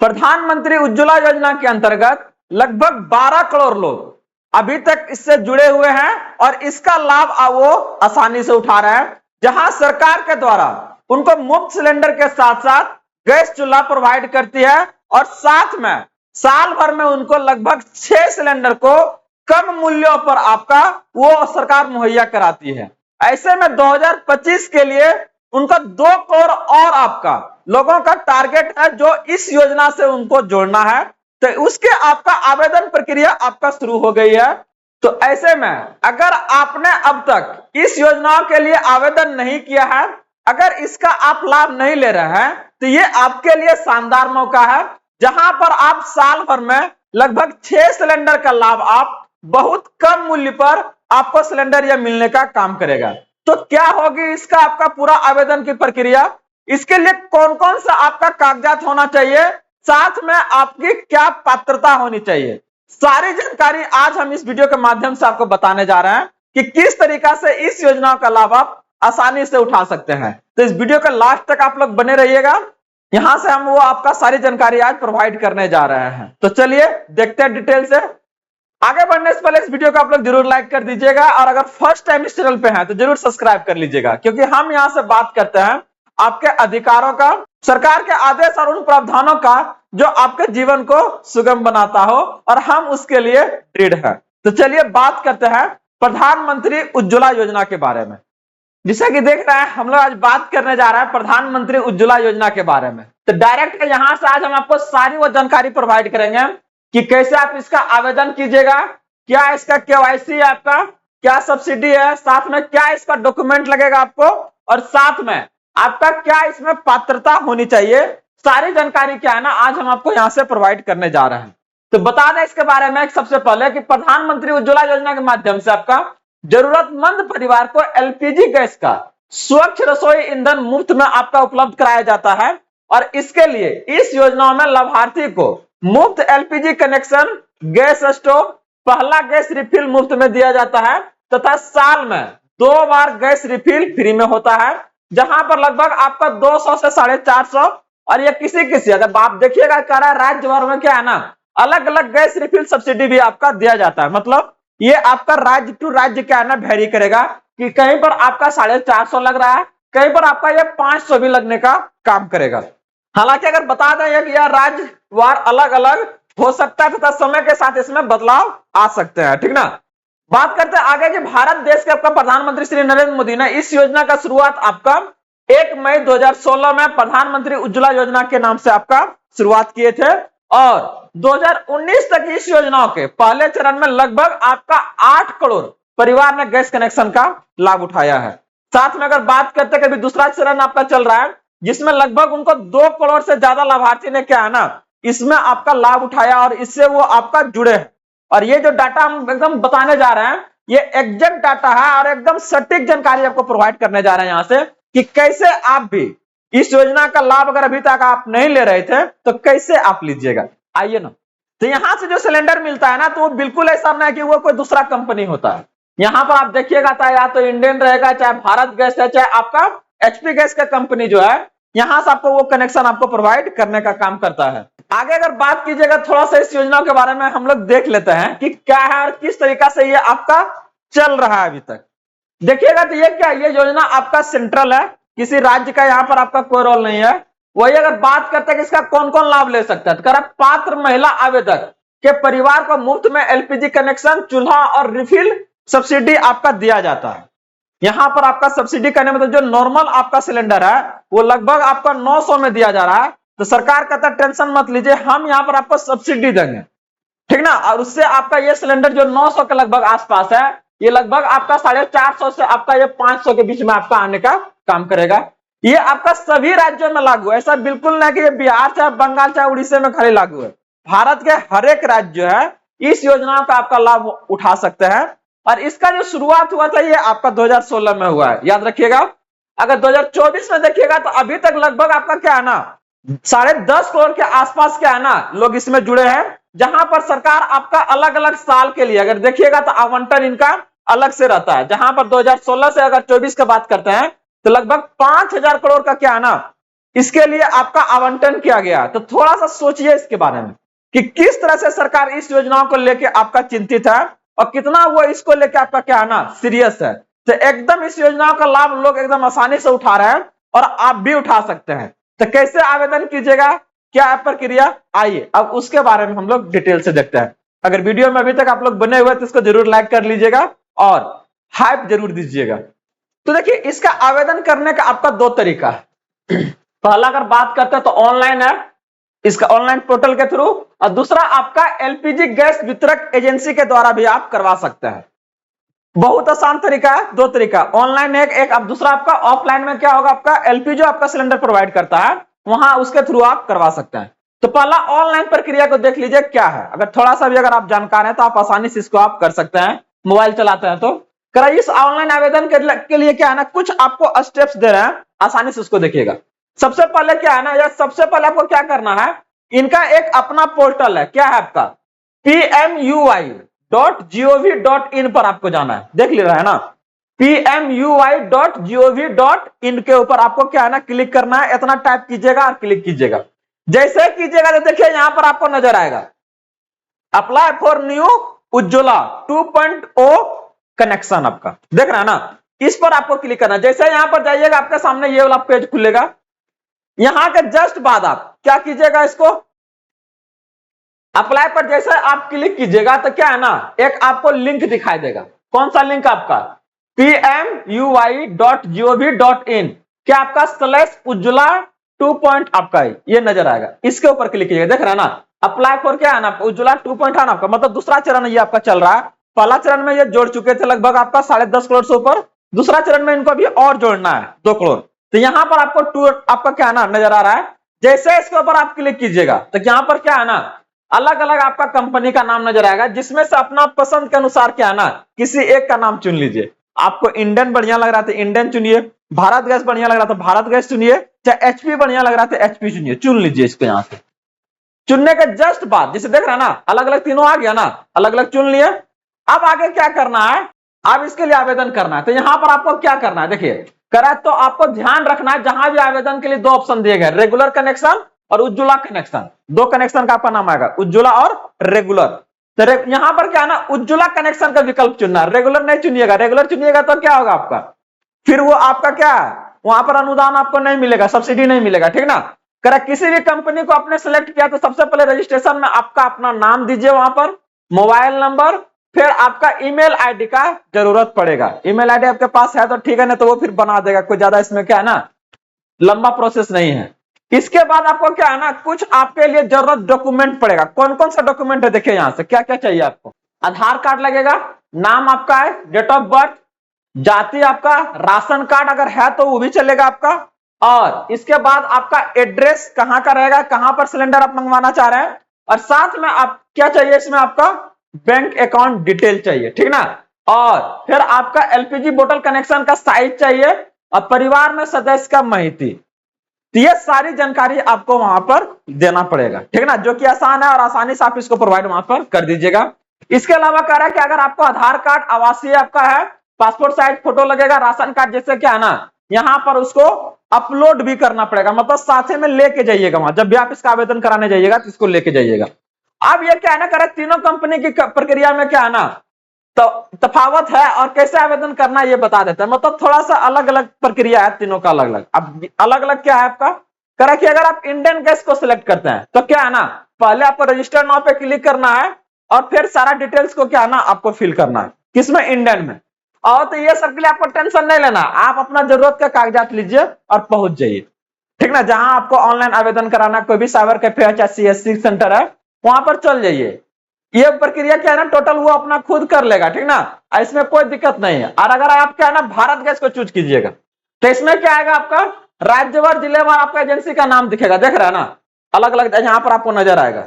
प्रधानमंत्री उज्ज्वला योजना के अंतर्गत लगभग 12 करोड़ लोग अभी तक इससे जुड़े हुए हैं और इसका लाभ वो आसानी से उठा रहे हैं, जहां सरकार के द्वारा उनको मुफ्त सिलेंडर के साथ साथ गैस चूल्हा प्रोवाइड करती है और साथ में साल भर में उनको लगभग 6 सिलेंडर को कम मूल्यों पर आपका वो सरकार मुहैया कराती है। ऐसे में 2025 के लिए उनका 2 करोड़ और आपका लोगों का टारगेट है जो इस योजना से उनको जोड़ना है। तो उसके आपका आवेदन प्रक्रिया आपका शुरू हो गई है। तो ऐसे में अगर आपने अब तक इस योजनाओं के लिए आवेदन नहीं किया है, अगर इसका आप लाभ नहीं ले रहे हैं, तो ये आपके लिए शानदार मौका है, जहां पर आप साल भर में लगभग 6 सिलेंडर का लाभ आप बहुत कम मूल्य पर आपको सिलेंडर यह मिलने का काम करेगा। तो क्या होगी इसका आपका पूरा आवेदन की प्रक्रिया, इसके लिए कौन कौन सा आपका कागजात होना चाहिए, साथ में आपकी क्या पात्रता होनी चाहिए, सारी जानकारी आज हम इस वीडियो के माध्यम से आपको बताने जा रहे हैं कि किस तरीका से इस योजना का लाभ आप आसानी से उठा सकते हैं। तो इस वीडियो का लास्ट तक आप लोग बने रहिएगा, यहां से हम वो आपका सारी जानकारी आज प्रोवाइड करने जा रहे हैं। तो चलिए देखते हैं डिटेल से। आगे बढ़ने से पहले इस वीडियो को आप लोग जरूर लाइक कर दीजिएगा और अगर फर्स्ट टाइम इस चैनल पे हैं तो जरूर सब्सक्राइब कर लीजिएगा, क्योंकि हम यहां से बात करते हैं आपके अधिकारों का, सरकार के आदेश और उन प्रावधानों का जो आपके जीवन को सुगम बनाता हो, और हम उसके लिए दृढ़ हैं। तो चलिए बात करते हैं प्रधानमंत्री उज्ज्वला योजना के बारे में। जिसे कि देख रहे हैं हम लोग आज बात करने जा रहे हैं प्रधानमंत्री उज्ज्वला योजना के बारे में। तो डायरेक्ट यहां से आज हम आपको सारी वो जानकारी प्रोवाइड करेंगे कि कैसे आप इसका आवेदन कीजिएगा, क्या इसका केवाईसी है आपका, क्या सब्सिडी है, साथ में क्या इसका डॉक्यूमेंट लगेगा आपको, और साथ में आपका क्या इसमें पात्रता होनी चाहिए, सारी जानकारी क्या है ना आज हम आपको यहां से प्रोवाइड करने जा रहे हैं। तो बता दें इसके बारे में सबसे पहले कि प्रधानमंत्री उज्ज्वला योजना के माध्यम से आपका जरूरतमंद परिवार को एलपीजी गैस का स्वच्छ रसोई ईंधन मुफ्त में आपका उपलब्ध कराया जाता है, और इसके लिए इस योजना में लाभार्थी को मुफ्त एलपीजी कनेक्शन, गैस स्टोव, पहला गैस रिफिल मुफ्त में दिया जाता है तथा साल में 2 बार गैस रिफिल फ्री में होता है, जहां पर लगभग आपका 200 से 450, और ये किसी अगर आप देखिएगा राज्य भर में क्या है ना अलग अलग गैस रिफिल सब्सिडी भी आपका दिया जाता है। मतलब ये आपका राज्य टू राज्य क्या है ना वेरी करेगा कि कहीं पर आपका 450 लग रहा है, कहीं पर आपका ये 500 भी लगने का काम करेगा। हालांकि अगर बता दें कि यह राज्यवार अलग अलग हो सकता है तथा समय के साथ इसमें बदलाव आ सकते हैं, ठीक ना। बात करते हैं आगे कि भारत देश के आपका प्रधानमंत्री श्री नरेंद्र मोदी ने इस योजना का शुरुआत आपका 1 मई 2016 में प्रधानमंत्री उज्ज्वला योजना के नाम से आपका शुरुआत किए थे, और 2019 तक इस योजना के पहले चरण में लगभग आपका 8 करोड़ परिवार ने गैस कनेक्शन का लाभ उठाया है। साथ में अगर बात करते हैं कि दूसरा चरण आपका चल रहा है जिसमें लगभग उनको 2 करोड़ से ज्यादा लाभार्थी ने क्या है ना इसमें आपका लाभ उठाया और इससे वो आपका जुड़े हैं। और ये जो डाटा हम एकदम बताने जा रहे हैं ये एग्जैक्ट डाटा है और एकदम सटीक जानकारी आपको प्रोवाइड करने जा रहे हैं यहां से कि कैसे आप भी इस योजना का लाभ अगर अभी तक आप नहीं ले रहे थे तो कैसे आप लीजिएगा। आइए ना, तो यहां से जो सिलेंडर मिलता है ना तो वो बिल्कुल ऐसा नहीं है कि वो कोई दूसरा कंपनी होता है। यहां पर आप देखिएगा था या तो इंडियन रहेगा, चाहे भारत गैस है, चाहे आपका एचपी गैस का कंपनी जो है यहां से आपको वो कनेक्शन आपको प्रोवाइड करने का काम करता है। आगे अगर बात कीजिएगा थोड़ा सा इस योजना के बारे में हम लोग देख लेते हैं कि क्या है और किस तरीका से ये आपका चल रहा है अभी तक। देखिएगा तो ये क्या, ये योजना आपका सेंट्रल है, किसी राज्य का यहाँ पर आपका कोई रोल नहीं है। वही अगर बात करते हैं कि इसका कौन कौन लाभ ले सकता है, तो पात्र महिला आवेदक के परिवार को मुफ्त में एलपीजी कनेक्शन, चूल्हा और रिफिल सब्सिडी आपका दिया जाता है। यहाँ पर आपका सब्सिडी करने में तो जो नॉर्मल आपका सिलेंडर है वो लगभग आपका 900 में दिया जा रहा है, तो सरकार कहता है टेंशन मत लीजिए, हम यहाँ पर आपको सब्सिडी देंगे, ठीक ना। और उससे आपका ये सिलेंडर जो 900 के लगभग आसपास है ये लगभग आपका 450 से आपका ये 500 के बीच में आपका आने का काम करेगा। ये आपका सभी राज्यों में लागू है, ऐसा बिल्कुल नहीं कि ये बिहार चाहे बंगाल चाहे उड़ीसा में खाली लागू है। भारत के हर एक राज्य जो है इस योजना का आपका लाभ उठा सकते हैं। और इसका जो शुरुआत हुआ था ये आपका 2016 में हुआ है, याद रखिएगा। अगर 2024 में देखिएगा तो अभी तक लगभग आपका क्या है ना 10.5 करोड़ के आसपास क्या है ना लोग इसमें जुड़े हैं, जहां पर सरकार आपका अलग अलग साल के लिए अगर देखिएगा तो आवंटन इनका अलग से रहता है। जहां पर 2016 से अगर 24 की बात करते हैं तो लगभग 5,000 करोड़ का क्या है ना इसके लिए आपका आवंटन किया गया। तो थोड़ा सा सोचिए इसके बारे में कि किस तरह से सरकार इस योजनाओं को लेकर आपका चिंतित है और कितना वो इसको लेकर आपका क्या है ना सीरियस है। तो एकदम इस योजनाओं का लाभ लोग एकदम आसानी से उठा रहे हैं और आप भी उठा सकते हैं। तो कैसे आवेदन कीजिएगा, क्या है प्रक्रिया, आइए अब उसके बारे में हम लोग डिटेल से देखते हैं। अगर वीडियो में अभी तक आप लोग बने हुए तो इसको जरूर लाइक कर लीजिएगा और हाइप जरूर दीजिएगा। तो देखिए इसका आवेदन करने का आपका दो तरीका है। पहला अगर बात करते हैं तो ऑनलाइन है, इसका ऑनलाइन पोर्टल के थ्रू, और दूसरा आपका एलपीजी गैस वितरक एजेंसी के द्वारा भी आप करवा सकते हैं। बहुत आसान तरीका है, दो तरीका, ऑनलाइन एक अब दूसरा आपका ऑफलाइन में क्या होगा, आपका एलपीजी जो आपका सिलेंडर प्रोवाइड करता है वहां उसके थ्रू आप करवा सकते हैं। तो पहला ऑनलाइन प्रक्रिया को देख लीजिए क्या है। अगर थोड़ा सा भी अगर आप जानकार हैं तो आप आसानी से इसको आप कर सकते हैं, मोबाइल चलाते हैं तो। करा इस ऑनलाइन आवेदन के लिए क्या है ना, कुछ आपको स्टेप्स दे रहे हैं, आसानी से उसको देखिएगा। सबसे पहले क्या है ना, या सबसे पहले आपको क्या करना है, इनका एक अपना पोर्टल है, क्या है आपका pmui.gov.in पर आपको जाना है, देख ले रहा है ना, pmui.gov.in के ऊपर आपको क्या है ना क्लिक करना है। इतना टाइप कीजिएगा और क्लिक कीजिएगा। जैसे कीजिएगा तो देखिए यहां पर आपको नजर आएगा apply for new Ujjwala 2.0 connection, आपका देख रहा है ना, इस पर आपको क्लिक करना है। जैसे यहां पर जाइएगा आपके सामने ये वाला पेज खुलेगा। यहां के जस्ट बाद आप क्या कीजिएगा, इसको अप्लाई पर जैसे आप क्लिक कीजिएगा तो क्या है ना, एक आपको लिंक दिखाई देगा। कौन सा लिंक आपका, pmui.gov.in, क्या आपका /उज्ज्वला 2. आपका ये नजर आएगा, इसके ऊपर क्लिक कीजिएगा। देख रहा है ना, अप्लाई फॉर क्या है ना, उज्ज्वला 2. है ना आपका, मतलब दूसरा चरण ये आपका चल रहा है। पहला चरण में ये जोड़ चुके थे लगभग आपका 10.5 करोड़ से ऊपर, दूसरा चरण में इनको अभी और जोड़ना है 2 करोड़। तो यहां पर आपको आपका क्या है ना नजर आ रहा है। जैसे इसके ऊपर आप क्लिक कीजिएगा तो यहां पर क्या है ना, अलग अलग आपका कंपनी का नाम नजर आएगा, जिसमें से अपना पसंद के अनुसार क्या है ना किसी एक का नाम चुन लीजिए। आपको इंडियन बढ़िया लग रहा था इंडियन चुनिए, भारत गैस बढ़िया लग रहा था भारत गैस चुनिए, चाहे एचपी बढ़िया लग रहा था एचपी चुनिए, चुन लीजिए इसको। यहां से चुनने के जस्ट बाद जिसे देख रहा है ना, अलग अलग तीनों आ गया ना, अलग अलग चुन लिए। अब आगे क्या करना है, अब इसके लिए आवेदन करना है। तो यहां पर आपको क्या करना है, देखिए करा तो आपको ध्यान रखना है, जहां भी आवेदन के लिए 2 ऑप्शन दिए गए, रेगुलर कनेक्शन और उज्ज्वला कनेक्शन, 2 कनेक्शन का आपका नाम आएगा, उज्ज्वला और रेगुलर। तो यहां पर क्या है ना, उज्ज्वला कनेक्शन का विकल्प चुनना है, रेगुलर नहीं चुनिएगा। रेगुलर चुनिएगा तो क्या होगा आपका, फिर वो आपका क्या है, वहां पर अनुदान आपको नहीं मिलेगा, सब्सिडी नहीं मिलेगा, ठीक ना। करा किसी भी कंपनी को आपने सेलेक्ट किया तो सबसे पहले रजिस्ट्रेशन में आपका अपना नाम दीजिए, वहां पर मोबाइल नंबर, फिर आपका ईमेल आईडी का जरूरत पड़ेगा। ईमेल आईडी आपके पास है तो ठीक है, ना तो वो फिर बना देगा, कोई ज्यादा इसमें क्या है ना लंबा प्रोसेस नहीं है। इसके बाद आपको क्या है ना, कुछ आपके लिए जरूरत डॉक्यूमेंट पड़ेगा। कौन कौन सा डॉक्यूमेंट है देखिए यहां से क्या क्या चाहिए आपको। आधार कार्ड लगेगा, नाम आपका है, डेट ऑफ बर्थ, जाति आपका, राशन कार्ड अगर है तो वो भी चलेगा आपका, और इसके बाद आपका एड्रेस कहां का रहेगा, कहां पर सिलेंडर आप मंगवाना चाह रहे हैं, और साथ में आप क्या चाहिए इसमें, आपका बैंक अकाउंट डिटेल चाहिए, ठीक ना। और फिर आपका एलपीजी बोतल कनेक्शन का साइज चाहिए और परिवार में सदस्य का माहिती। तो ये सारी जानकारी आपको वहां पर देना पड़ेगा, ठीक ना, जो कि आसान है और आसानी से आप इसको प्रोवाइड वहां पर कर दीजिएगा। इसके अलावा कह रहा है कि अगर आपको आधार कार्ड आवासीय आपका है, पासपोर्ट साइज फोटो लगेगा, राशन कार्ड जैसे क्या है ना, यहाँ पर उसको अपलोड भी करना पड़ेगा, मतलब साथ में लेके जाइएगा वहां, जब भी आप इसका आवेदन कराने जाइएगा तो इसको लेके जाइएगा। अब ये क्या है ना, करे तीनों कंपनी की प्रक्रिया में क्या है ना तो तफावत है और कैसे आवेदन करना ये बता देता है, मतलब थोड़ा सा अलग अलग प्रक्रिया है तीनों का अलग अलग। अब अलग अलग क्या है आपका, करा कि अगर आप इंडियन गैस को सिलेक्ट करते हैं तो क्या है ना, पहले आपको रजिस्टर नाउ पे क्लिक करना है और फिर सारा डिटेल्स को क्या है ना आपको फिल करना है, किसमें, इंडियन में। और तो ये सब के लिए आपको टेंशन नहीं लेना, आप अपना जरूरत का कागजात लीजिए और पहुंच जाइए, ठीक ना। जहां आपको ऑनलाइन आवेदन कराना, कोई भी साइबर कैफे है चाहे सीएससी सेंटर है, वहां पर चल जाइए। ये प्रक्रिया क्या है ना टोटल वो अपना खुद कर लेगा, ठीक ना, इसमें कोई दिक्कत नहीं है। और अगर आप क्या है ना भारत गैस को चूज कीजिएगा तो इसमें क्या आएगा, आपका राज्यवार जिलेवार आपका एजेंसी का नाम दिखेगा, देख रहा है ना, अलग अलग यहाँ पर आपको नजर आएगा,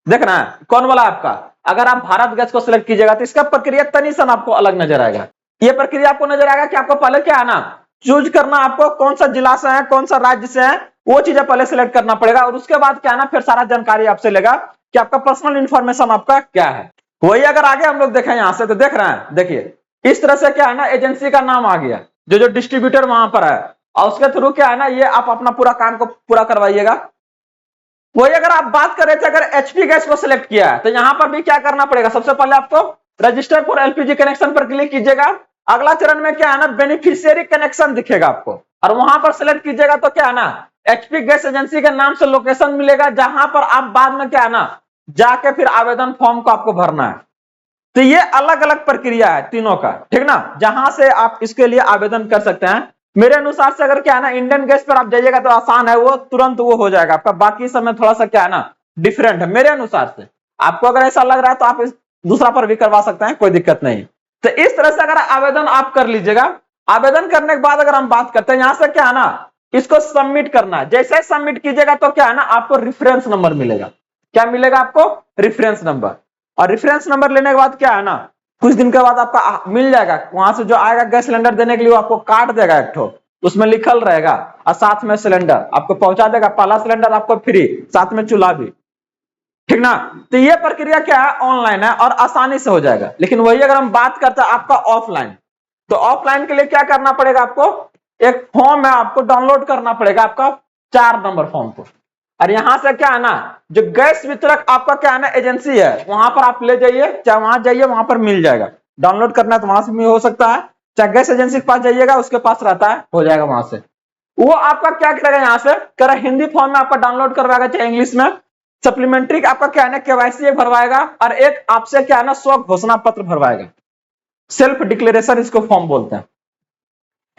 देख रहा है कौन वाला आपका। अगर आप भारत गैस को सिलेक्ट कीजिएगा तो इसका प्रक्रिया तनिसन आपको अलग नजर आएगा। ये प्रक्रिया आपको नजर आएगा कि आपको पहले क्या है ना चूज करना, आपको कौन सा जिला से है, कौन सा राज्य से है, वो चीजें पहले सिलेक्ट करना पड़ेगा। और उसके बाद क्या है ना फिर सारा जानकारी आपसे लेगा कि आपका पर्सनल इंफॉर्मेशन आपका क्या है। वही अगर आगे हम लोग देखें यहां से तो देख रहे हैं, देखिए इस तरह से क्या है ना एजेंसी का नाम आ गया, जो जो डिस्ट्रीब्यूटर वहां पर है, और उसके थ्रू क्या है ना, ये आप अपना पूरा काम को पूरा करवाइएगा। वही अगर आप बात कर रहे थे, अगर एचपी गैस को सिलेक्ट किया है तो यहां पर भी क्या करना पड़ेगा, सबसे पहले आपको रजिस्टर फॉर एलपीजी कनेक्शन पर क्लिक कीजिएगा। अगला चरण में क्या है ना, बेनिफिशियरी कनेक्शन दिखेगा आपको, और वहां पर सिलेक्ट कीजिएगा तो क्या है ना, एचपी गैस एजेंसी के नाम से लोकेशन मिलेगा, जहां पर आप बाद में क्या है ना, जाके फिर आवेदन फॉर्म को आपको भरना है। तो ये अलग अलग प्रक्रिया है तीनों का, ठीक ना, जहां से आप इसके लिए आवेदन कर सकते हैं। मेरे अनुसार से अगर क्या है ना, इंडियन गैस पर आप जाइएगा तो आसान है, वो तुरंत वो हो जाएगा आपका, बाकी समय थोड़ा सा क्या है ना, डिफरेंट है मेरे अनुसार से। आपको अगर ऐसा लग रहा है तो आप इस दूसरा पर भी करवा सकते हैं, कोई दिक्कत नहीं। तो इस तरह से अगर आवेदन आप कर लीजिएगा। आवेदन करने के बाद अगर हम बात करते हैं, यहां से क्या है ना, इसको सबमिट करना है। जैसे सबमिट कीजिएगा तो क्या है ना, आपको रेफरेंस नंबर मिलेगा। क्या मिलेगा आपको, रेफरेंस नंबर। और रेफरेंस नंबर लेने के बाद क्या है ना, कुछ दिन के बाद आपका मिल जाएगा, वहां से जो आएगा गैस सिलेंडर देने के लिए, वो आपको कार्ड देगा एक ठो, उसमें लिखल रहेगा, और साथ में सिलेंडर आपको पहुंचा देगा। पहला सिलेंडर आपको फ्री, साथ में चूल्हा भी, ठीक ना। तो ये प्रक्रिया क्या है, ऑनलाइन है और आसानी से हो जाएगा। लेकिन वही अगर हम बात करते हैं आपका ऑफलाइन, तो ऑफलाइन के लिए क्या करना पड़ेगा आपको, एक फॉर्म है, आपको डाउनलोड करना पड़ेगा आपका 4 नंबर फॉर्म को। और यहां से क्या है ना, जो गैस वितरक आपका क्या है ना एजेंसी है, वहां पर आप ले जाइए, चाहे वहां जाइए वहां पर मिल जाएगा। डाउनलोड करना है तो वहां से भी हो सकता है, चाहे गैस एजेंसी के पास जाइएगा, उसके पास रहता है, हो जाएगा वहां से। वो आपका क्या करेगा, यहां से कह हिंदी फॉर्म में आपका डाउनलोड करवाएगा, चाहे इंग्लिश में। सप्लीमेंट्री आपका क्या है ना, केवाईसी एक भरवाएगा, और एक आपसे क्या है ना, स्व घोषणा पत्र भरवाएगा, सेल्फ डिक्लेरेशन इसको फॉर्म बोलते हैं।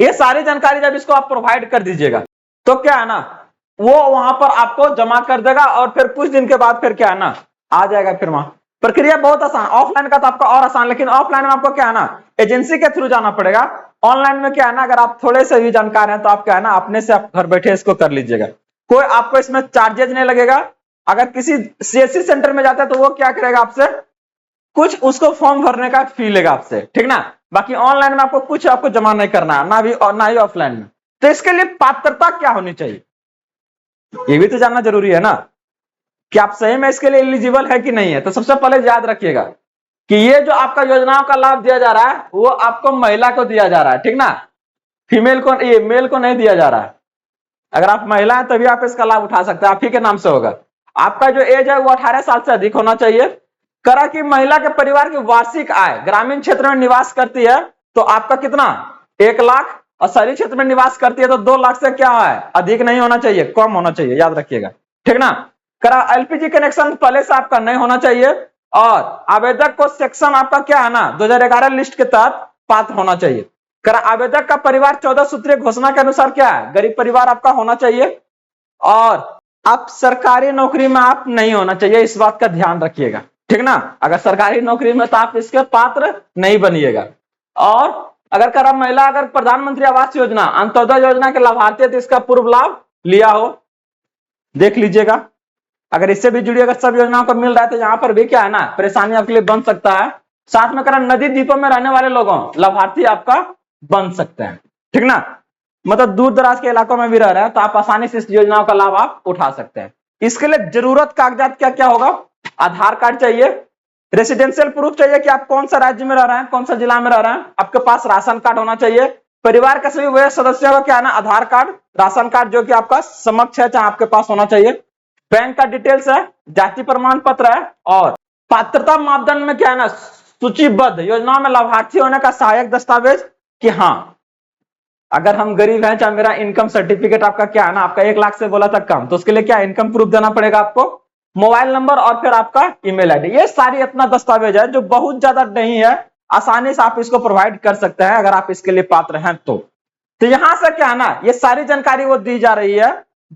ये सारी जानकारी जब इसको आप प्रोवाइड कर दीजिएगा तो क्या है ना, वो वहां पर आपको जमा कर देगा, और फिर कुछ दिन के बाद फिर क्या है ना, आ जाएगा फिर वहां। प्रक्रिया बहुत आसान। ऑफलाइन का तो आपका और आसान, लेकिन ऑफलाइन में आपको क्या है ना, एजेंसी के थ्रू जाना पड़ेगा। ऑनलाइन में क्या है ना, अगर आप थोड़े से भी जानकार हैं तो आप क्या है ना, अपने से आप घर बैठे इसको कर लीजिएगा। कोई आपको इसमें चार्जेज नहीं लगेगा। अगर किसी सीएससी सेंटर में जाता है तो वो क्या करेगा आपसे, कुछ उसको फॉर्म भरने का फी लेगा आपसे, ठीक ना। बाकी ऑनलाइन में आपको कुछ आपको जमा नहीं करना है, ना भी और ना ही ऑफलाइन में। तो इसके लिए पात्रता क्या होनी चाहिए, ये भी तो जानना जरूरी है ना, कि आप सही में इसके लिए एलिजिबल है कि नहीं है। तो सबसे पहले याद रखिएगा कि ये जो आपका योजनाओं का लाभ दिया जा रहा है, वो आपको महिला को दिया जा रहा है, ठीक ना, फीमेल को, ये मेल को नहीं दिया जा रहा है। अगर आप महिला हैं तभी आप इसका लाभ उठा सकते हैं, आप ही के नाम से होगा। आपका जो एज है वो 18 साल से अधिक होना चाहिए। करा कि महिला के परिवार की वार्षिक आय ग्रामीण क्षेत्र में निवास करती है तो आपका कितना, 1 लाख, और शहरी क्षेत्र में निवास करती है तो 2 लाख से क्या है, अधिक नहीं होना चाहिए, कम होना चाहिए, याद रखिएगा, ठीक ना। करा एलपीजी कनेक्शन पहले से आपका नहीं होना चाहिए, और आवेदक को सेक्शन आपका क्या है ना 2011 लिस्ट के तहत पात्र होना चाहिए। करा आवेदक का परिवार 14 सूत्रीय घोषणा के अनुसार क्या है, गरीब परिवार आपका होना चाहिए, और आप सरकारी नौकरी में आप नहीं होना चाहिए, इस बात का ध्यान रखिएगा, ठीक ना। अगर सरकारी नौकरी में तो आप इसके पात्र नहीं बनिएगा। और अगर करा महिला अगर प्रधानमंत्री आवास योजना, अंत्योदय योजना के लाभार्थी है तो इसका पूर्व लाभ लिया हो, देख लीजिएगा। अगर इससे भी जुड़ी अगर सब योजनाओं को मिल रहा है तो यहाँ पर भी क्या है ना, परेशानी आपके लिए बन सकता है। साथ में करा नदी द्वीपों में रहने वाले लोगों लाभार्थी आपका बन सकते हैं, ठीक ना। मतलब दूर दराज के इलाकों में भी रह रहे हैं तो आप आसानी से इस योजनाओं का लाभ आप उठा सकते हैं। इसके लिए जरूरत कागजात क्या क्या होगा, आधार कार्ड चाहिए, रेसिडेंशियल प्रूफ चाहिए कि आप कौन सा राज्य में रह रहे हैं, कौन सा जिला में रह रहे हैं, आपके पास राशन कार्ड होना चाहिए, परिवार के सभी वह सदस्यों का क्या है ना, आधार कार्ड, राशन कार्ड जो कि आपका समक्ष है चाहे आपके पास होना चाहिए, बैंक का डिटेल्स है, जाति प्रमाण पत्र है, और पात्रता मापदंड में क्या है ना, सूचीबद्ध योजनाओं में लाभार्थी होने का सहायक दस्तावेज, कि हाँ अगर हम गरीब हैं, चाहे मेरा इनकम सर्टिफिकेट आपका क्या है ना, आपका 1 लाख से बोला तक कम, तो उसके लिए क्या इनकम प्रूफ देना पड़ेगा आपको, मोबाइल नंबर और फिर आपका ईमेल आईडी। ये सारी अपना दस्तावेज है जो बहुत ज्यादा नहीं है, आसानी से आप इसको प्रोवाइड कर सकते हैं अगर आप इसके लिए पात्र हैं तो यहां से क्या है ना, ये सारी जानकारी वो दी जा रही है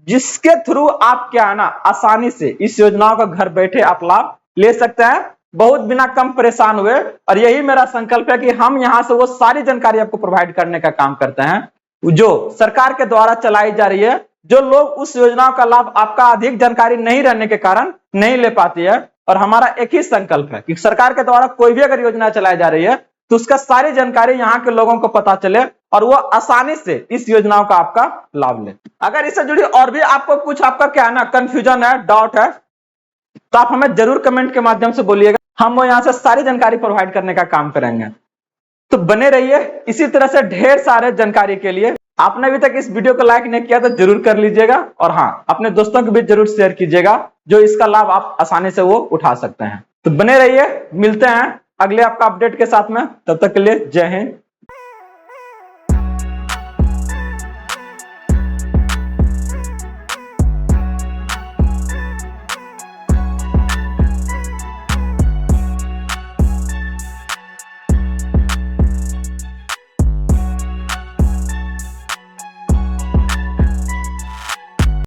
जिसके थ्रू आप क्या है ना, आसानी से इस योजनाओं का घर बैठे आप लाभ ले सकते हैं, बहुत बिना कम परेशान हुए। और यही मेरा संकल्प है कि हम यहां से वो सारी जानकारी आपको प्रोवाइड करने का काम करते हैं जो सरकार के द्वारा चलाई जा रही है। जो लोग उस योजनाओं का लाभ आपका अधिक जानकारी नहीं रहने के कारण नहीं ले पाती है, और हमारा एक ही संकल्प है कि सरकार के द्वारा कोई भी अगर योजना चलाई जा रही है तो उसका सारी जानकारी यहाँ के लोगों को पता चले और वो आसानी से इस योजनाओं का आपका लाभ ले। अगर इससे जुड़ी और भी आपको कुछ आपका क्या है ना कंफ्यूजन है, डाउट है, तो आप हमें जरूर कमेंट के माध्यम से बोलिएगा, हम वो यहाँ से सारी जानकारी प्रोवाइड करने का काम करेंगे। तो बने रहिए इसी तरह से ढेर सारे जानकारी के लिए। आपने अभी तक इस वीडियो को लाइक नहीं किया तो जरूर कर लीजिएगा, और हाँ, अपने दोस्तों को भी जरूर शेयर कीजिएगा जो इसका लाभ आप आसानी से वो उठा सकते हैं। तो बने रहिए, मिलते हैं अगले आपका अपडेट के साथ में, तब तक के लिए जय हिंद।